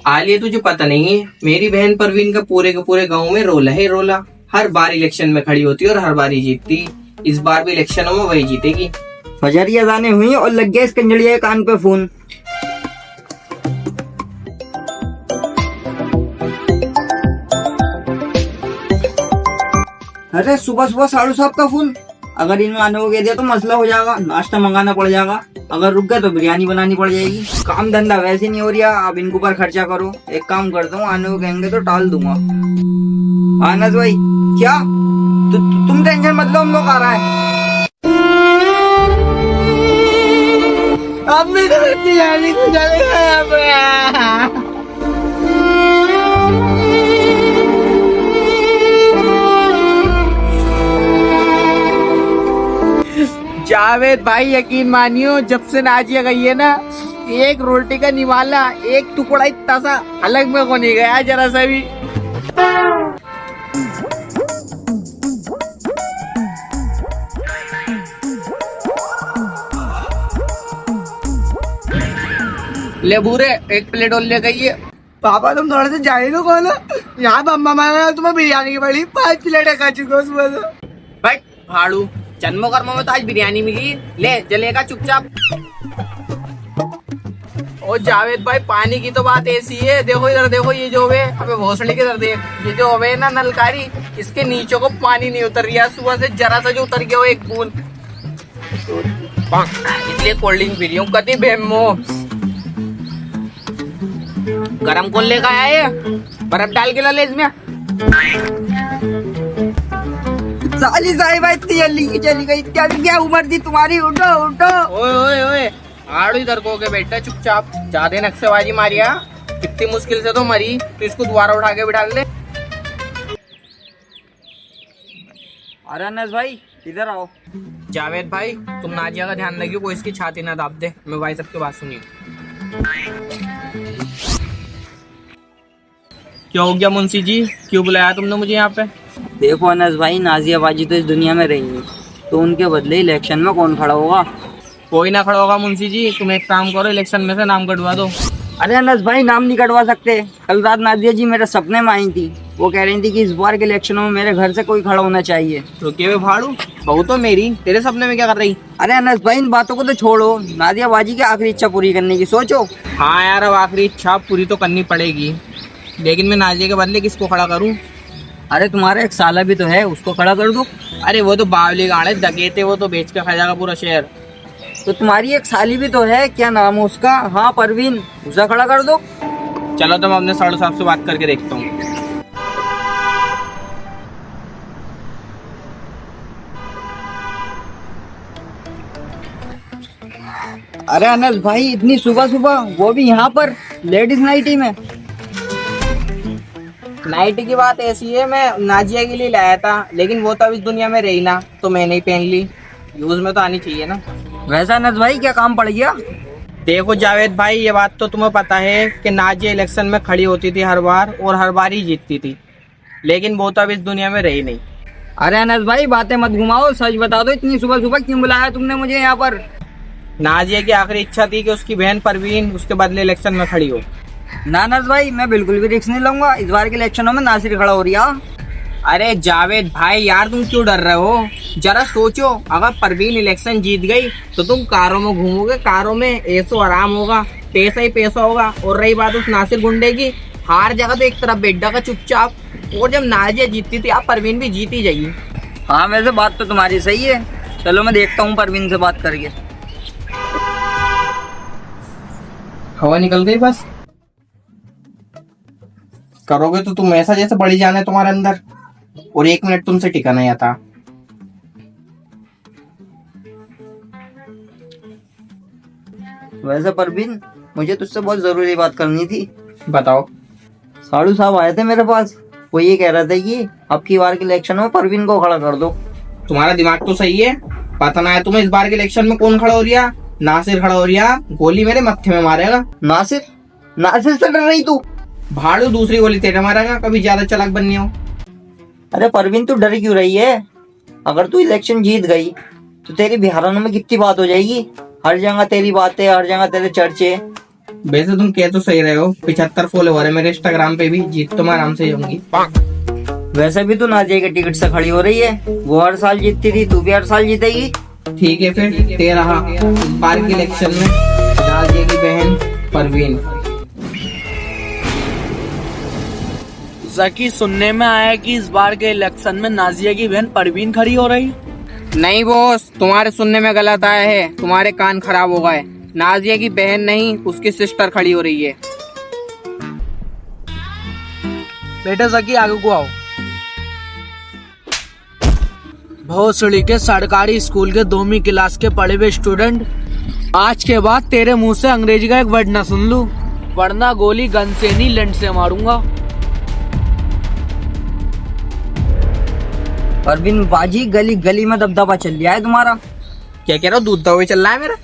आलिया तुझे पता नहीं है, मेरी बहन परवीन का पूरे गांव में रोला है रोला। हर बार इलेक्शन में खड़ी होती और हर बार ही जीतती। इस बार भी इलेक्शनों में वही जीतेगी। फजरिया जाने हुई और लग गया इस कंजड़िया के कान पे फोन। अरे सुबह सुबह साड़ू साहब का फोन। अगर इन्हें आने को कह दिया तो मसला हो जाएगा, नाश्ता मंगाना पड़ जाएगा। अगर रुक गए तो बिरयानी बनानी पड़ जाएगी। काम धंधा वैसे नहीं हो रहा, अब इनके ऊपर खर्चा करो। एक काम करता हूँ, आने को कहेंगे तो टाल दूंगा। आनस भाई क्या तुम टेंशन मत लो, हम लोग आ रहा है। अब मैं तो बिरयानी को जावेद भाई यकीन मानियो, जब से नाजिया गई है ना, एक रोटी का निवाला एक टुकड़ा इतना सा अलग में को नहीं गया जरा सा भी। ले बूरे एक प्लेट और ले गई है। पापा तुम थोड़े से जाने दो कौन, यहाँ मम्मा मांगा तुम्हें बिरयानी की बड़ी 5 प्लेटें खा चुके हो सुबह से। भाई भाड़ू जन्मों कर्मों में तो आज बिरयानी मिली, ले जलेगा चुपचाप। ओ जावेद भाई पानी की तो बात ऐसी है, देखो इधर देखो, ये जो है अबे भोसड़ी के इधर देख, ये जो है ना नलकारी, इसके नीचे को पानी नहीं उतर रहा सुबह से, जरा सा जो उतर गया हो एक बूंद, इसलिए कोल्ड ड्रिंक पी रही हूँ। कति बेमो गरम कौन लेकर आया है, बर्फ डाल के ला ले इसमें। साली साहिबा इतनी जल्दी की चली गई, क्या उम्र थी तुम्हारी, उठो उठो। ओए ओए ओए आड़ू इधर को के बेटा चुपचाप, ज्यादा नक्शेबाजी मारिया, कितनी मुश्किल से तो मरी, तो इसको दोबारा उठा के बिठा ले। अरे अनस भाई इधर आओ। जावेद भाई तुम नाजिया का ध्यान रखियो, कोई इसकी छाती ना दाब दे। मैं भाई सबकी बात सुनिए। क्या हो गया मुंशी जी, क्यों बुलाया तुमने मुझे यहाँ पे? देखो अनस भाई, नाजिया बाजी तो इस दुनिया में रही है, तो उनके बदले इलेक्शन में कौन खड़ा होगा? कोई ना खड़ा होगा मुंशी जी, तुम एक काम करो, इलेक्शन में से नाम कटवा दो। अरे अनस भाई नाम नहीं कटवा सकते। कल रात नाजिया जी मेरे सपने में आई थी, वो कह रही थी कि इस बार के इलेक्शनों में मेरे घर से कोई खड़ा होना चाहिए। तो क्या भाड़ू बहू तो मेरी, तेरे सपने में क्या कर रही? अरे अनस भाई इन बातों को तो छोड़ो, नाजिया बाजी की आखिरी इच्छा पूरी करने की सोचो। हाँ यार, अब आखिरी इच्छा पूरी तो करनी पड़ेगी, लेकिन मैं नाजिया के बदले किसको खड़ा करूँ? अरे तुम्हारा एक साला भी तो है, उसको खड़ा कर दो। अरे वो तो बावली गाड़े दगेते, वो तो बेच के खा जाएगा पूरा शहर। तो तुम्हारी एक साली भी तो है, क्या नाम है उसका? हाँ परवीन, उसे खड़ा कर दो। चलो तो मैं अपने साड़ू साहब से बात करके देखता हूँ। अरे अनस भाई इतनी सुबह सुबह, वो भी यहाँ पर लेडीज नाइटी में? नाइटी की बात ऐसी है, मैं नाजिया के लिए लाया था, लेकिन वो तो अब इस दुनिया में रही ना, तो मैंने ही पहन ली। यूज में तो आनी चाहिए ना। वैसा अनस भाई क्या काम पड़ गया? देखो जावेद भाई, ये बात तो तुम्हें पता है कि नाजिया इलेक्शन में खड़ी होती थी हर बार, और हर बार ही जीतती थी, लेकिन वो तो अब इस दुनिया में रही नहीं। अरे अनस भाई बातें मत घुमाओ, सच बता दो, इतनी सुबह सुबह क्यों बुलाया तुमने मुझे यहाँ पर? नाजिया की आखिरी इच्छा थी कि उसकी बहन परवीन उसके बदले इलेक्शन में खड़ी हो। ना अनस भाई मैं बिल्कुल भी रिस्क नहीं लूंगा, इस बार के इलेक्शनों में नासिर खड़ा हो रही है। अरे जावेद भाई यार, तुम क्यों डर रहे हो? जरा सोचो, अगर परवीन इलेक्शन जीत गई तो तुम कारों में घूमोगे, कारों में ऐसो आराम होगा, पैसा ही पैसा होगा। और रही बात उस नासिर गुंडे की, हार जगह तो एक तरफ बैठ जाएगा चुपचाप, और जब नाजिया जीतती थी, आप परवीन भी जीत ही जाइए। हाँ वैसे बात तो तुम्हारी सही है, चलो मैं देखता हूँ परवीन से बात करके। हवा निकल गई बस। करोगे तो तुम ऐसा जैसे बड़ी जान है तुम्हारे अंदर, और 1 मिनट तुमसे टिका नहीं आता। वैसे परवीन मुझे तुझसे बहुत जरूरी बात करनी थी। बताओ। साड़ू साहब आए थे मेरे पास, वो ये कह रहे थे कि अब की बार के इलेक्शन में परवीन को खड़ा कर दो। तुम्हारा दिमाग तो सही है, पता ना है तुम्हें इस बार के इलेक्शन में कौन खड़ा हो रहा? नासिर खड़ा हो रहा, गोली मेरे मत्थे में मारेगा। नासिर? नासिर से डर रही तू? भाड़ू दूसरी गोली तेरे मारेगा, कभी ज्यादा चालाक बननी हो। अरे परवीन तू डर क्यों रही है? अगर तू इलेक्शन जीत गई तो तेरी बिहारानों में कितनी बात हो जाएगी, हर जगह तेरी बातें, हर जगह तेरे चर्चे। वैसे तुम कह तो सही रहे हो, 75 फॉलोवर है मेरे इंस्टाग्राम पे भी, जीत तो मैं आराम से जाऊंगी। वैसे भी तू नाजिया के टिकट से खड़ी हो रही है, वो हर साल जीतती थी, तू भी हर साल जीतेगी। ठीक है फिर, तेरा इस बार के इलेक्शन में नाजिया की बहन परवीन। जकी, सुनने में आया कि इस बार के इलेक्शन में नाजिया की बहन परवीन खड़ी हो रही। नहीं बॉस, तुम्हारे सुनने में गलत आया है, तुम्हारे कान खराब हो गए। नाजिया की बहन नहीं, उसकी सिस्टर खड़ी हो रही है। बेटे जकी, आगे को आओ। भोसड़ी के सरकारी स्कूल के 2वीं क्लास के पढ़े हुए स्टूडेंट, आज के बाद तेरे मुंह से अंग्रेजी का एक वर्ड ना सुन लूं, वरना गोली गन से नहीं लंड से मारूंगा। परवीन बाजी, गली गली में दबदबा चल रहा है तुम्हारा। क्या कह रहा हो, दूध दवा चल रहा है मेरा?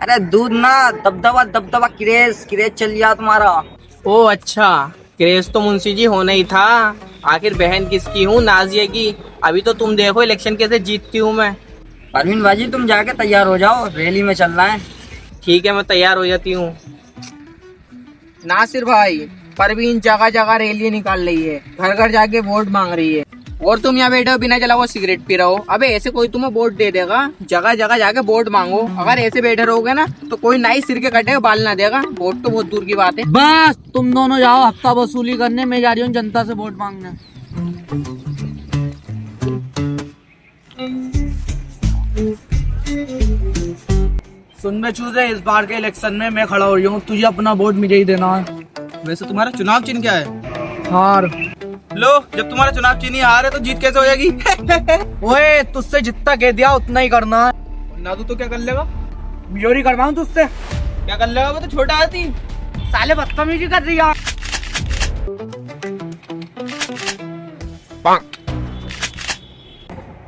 अरे दूध ना, दबदबा दबदबा, क्रेज क्रेज चल रहा तुम्हारा। ओ अच्छा, क्रेज तो मुंशी जी होना ही था। आखिर बहन किसकी हूँ? नाजिया की। अभी तो तुम देखो इलेक्शन कैसे जीतती हूँ मैं। परवीन बाजी, तुम जाके तैयार हो जाओ, रैली में चलना है। ठीक है, मैं तैयार हो जाती हूँ। नासिर भाई, परवीन जगह जगह रैली निकाल रही है, घर घर जाके वोट मांग रही है, और तुम यहाँ बैठे हो बिना जला हुआ सिगरेट पी रहे हो। अबे ऐसे कोई तुम्हें वोट दे देगा? जगह जगह जाके वोट मांगो। अगर ऐसे बैठे रहोगे ना तो कोई नाई सिर के कटे बाल ना देगा। वोट तो बहुत दूर की बात है। बस तुम दोनों जाओ हफ्ता वसूली करने, मैं जा रही हूँ जनता से वोट मांगने। सुन में चूजे, इस बार के इलेक्शन में मैं खड़ा हो रही हूँ, तुझे अपना वोट मुझे ही देना है। वैसे तुम्हारा चुनाव चिन्ह क्या है? हार। लो, जब तुम्हारा चुनाव चिन्ह ही हार है तो जीत कैसे हो जाएगी? ओए, तुझसे जितना कह दिया उतना ही करना है। ना तो क्या कर लेगा? म्योरी करवाऊं तुझसे? क्या कर लेगा? वो तो छोटा आती। साले बदतमीजी कर रही है।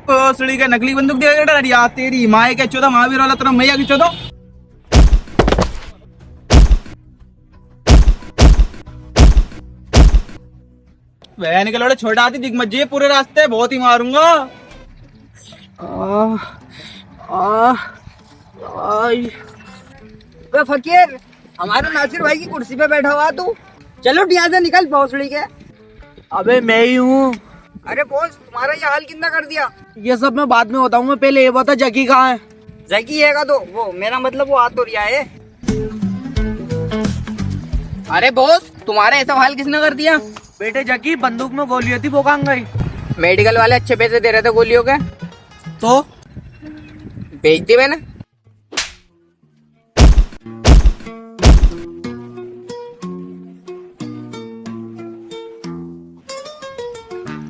सड़ी का नकली बंदूक दिया यार, तेरी माए के 14 महावीर वाला तरह मैया की 14। बहन के लोड़े छोटा आती, दिख मत जाइए पूरे रास्ते, बहुत ही मारूंगा। फकीर, हमारे नासिर भाई की कुर्सी पे बैठा हुआ तू, चलो यहाँ से निकल भोसड़ी के। अबे मैं ही हूँ। अरे बॉस, तुम्हारा ये हाल कितना कर दिया? ये सब मैं बाद में बताऊंगा, पहले ये बता जकी कहाँ है? जकी है का तो वो मेरा मतलब वो हाथ तो रिया है। अरे बॉस, तुम्हारा ऐसा हाल किसने कर दिया? बेटे जकी, बंदूक में गोलियां थी, वो कहाँ गई? मेडिकल वाले अच्छे पैसे दे रहे थे गोलियों के, तो बेच दी मैंने।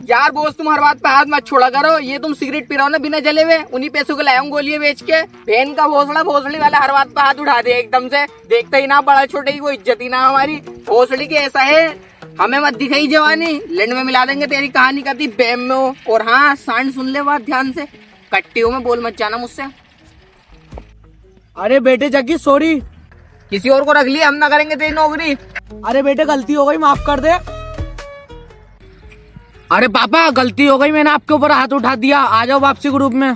यार बॉस, तुम हर बात पे हाथ मत छोड़ा करो। ये तुम सिगरेट पी रहे हो ना बिना जले हुए, उन्हीं पैसों के लाया हूँ गोलियां बेच के। बहन का भोसड़ा, भोसड़ी वाला हर बात पे हाथ उठा दे एकदम से। देखते ही ना बड़ा छोटे की कोई इज्जत ही ना हमारी। भोसड़ी की ऐसा है, हमें मत दिखाई जवानी, लैंड में मिला देंगे तेरी कहानी का थी बैम में हो। और हाँ, सांड सुन ले बात ध्यान से, कट्टियों में बोल मत जाना मुझसे। अरे बेटे जकी, सॉरी। किसी और को रख लिया, हम ना करेंगे तेरी नौकरी। अरे बेटे, गलती हो गई, माफ कर दे। अरे पापा, गलती हो गई, मैंने आपके ऊपर हाथ उठा दिया। आ जाओ वापसी ग्रुप में।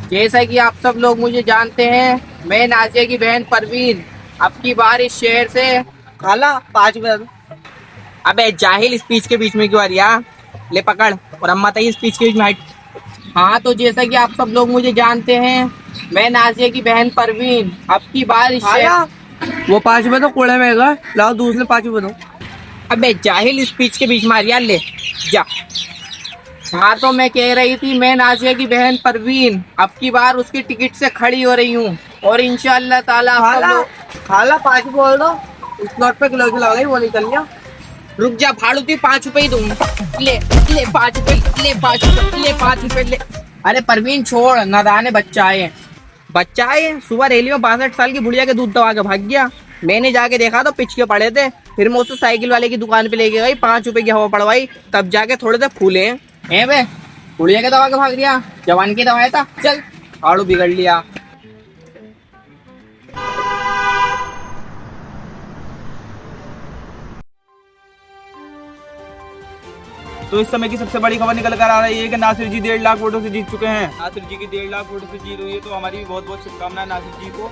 जैसा कि आप सब लोग मुझे जानते हैं, मैं नाजिया की बहन परवीन अब की बार इस शहर से खाला 5 मिनट। अबे जाहिल, स्पीच के बीच में क्यों आ रहा? ले पकड़, और अम्मा तई स्पीच के बीच में हट। हाँ, तो जैसा कि आप सब लोग मुझे जानते हैं, मैं नाजिया की बहन परवीन अब की बार इस शहर। वो 5 रुपए तो कूड़े में गए, लाओ दूसरे 5 रुपए दो। अबे जाहिल, स्पीच के बीच में आ रहा, ले जा। हाँ, तो मैं कह रही थी, मैं नाजिया की बहन परवीन अब की बार उसकी टिकट से खड़ी हो रही हूँ, और इंशाअल्लाह ताला आप सब लोग। खाला 5 बोल दो, उस नोट पे किलो किलो गई, वो निकल गया। रुक जा फाड़ू, थी 5 रुपए ही दूंगा। ले ले 5 रुपए, ले 5 रुपए, ले 5 रुपए ले। अरे परवीन छोड़, नादान बच्चा है। बच्चा है, सुबह रैली में 62 साल की बुढ़िया के दूध दबा के भाग गया। मैंने जाके देखा तो पिच के पड़े थे। फिर मैं उसे साइकिल वाले की दुकान पे लेके गई, 5 रुपए की हवा पड़वाई, तब जाके थोड़े से फूले हैं बे। बुढ़िया के दवा के भाग गया, जवान की दवाया था। चल, आड़ू बिगड़ लिया। तो इस समय की सबसे बड़ी खबर निकल कर आ रही है कि नासिर जी 1.5 लाख वोटों से जीत चुके हैं। नासिर जी की 1.5 लाख वोटों से जीत हुई है, तो हमारी भी बहुत बहुत शुभकामनाएं नासिर जी को।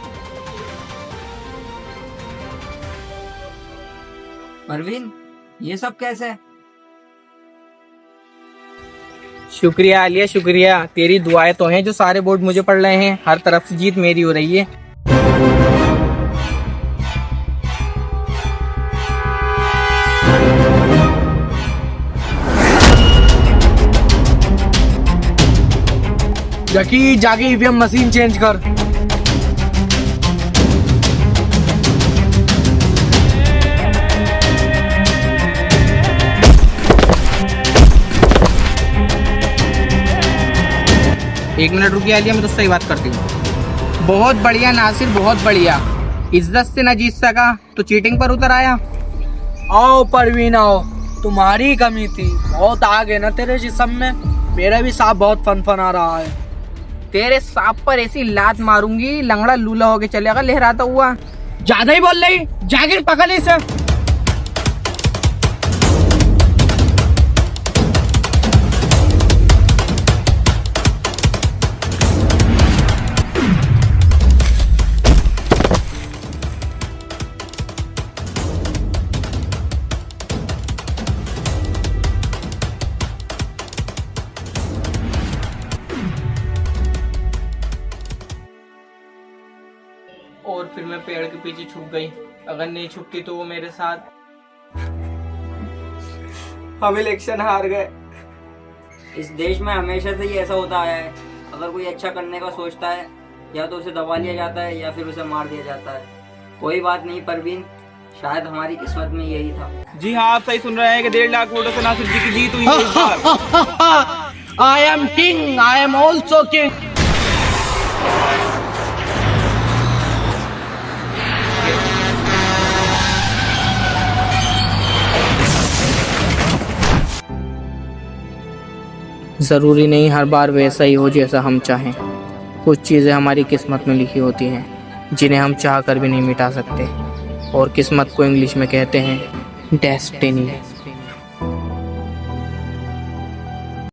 परवीन, ये सब कैसे? शुक्रिया आलिया, शुक्रिया। तेरी दुआएं तो हैं जो सारे वोट मुझे पड़ रहे हैं। हर तरफ से जीत मेरी हो रही है। जकी जाके ईवीएम मशीन चेंज कर। एक मिनट रुकिए आलिया, मैं तो सही बात करती हूँ। बहुत बढ़िया नासिर, बहुत बढ़िया। इज्जत से ना जीत सका तो चीटिंग पर उतर आया। आओ परवीन आओ, तुम्हारी कमी थी, बहुत आगे ना तेरे जिस्म में। मेरा भी सांप बहुत फन आ रहा है। तेरे सांप पर ऐसी लात मारूंगी लंगड़ा लूला होके चलेगा लहराता हुआ। ज्यादा ही बोल रही, जाके पकड़ इसे। और फिर मैं पेड़ के पीछे छुप गई। अगर नहीं छुपती तो वो मेरे साथ। हम इलेक्शन हार गए। इस देश में हमेशा से ही ऐसा होता आया है। अगर कोई अच्छा करने का सोचता है, या तो उसे दबा लिया जाता है या फिर उसे मार दिया जाता है। कोई बात नहीं परवीन, शायद हमारी किस्मत में यही था। जी हाँ, आप सही सुन रहे हैं कि 1.5 लाख वोटों से नासिर जी की जीत हुई है इस बार। I am king, I am also king. ज़रूरी नहीं हर बार वैसा ही हो जैसा हम चाहें। कुछ चीज़ें हमारी किस्मत में लिखी होती हैं जिन्हें हम चाह कर भी नहीं मिटा सकते। और किस्मत को इंग्लिश में कहते हैं डेस्टिनी।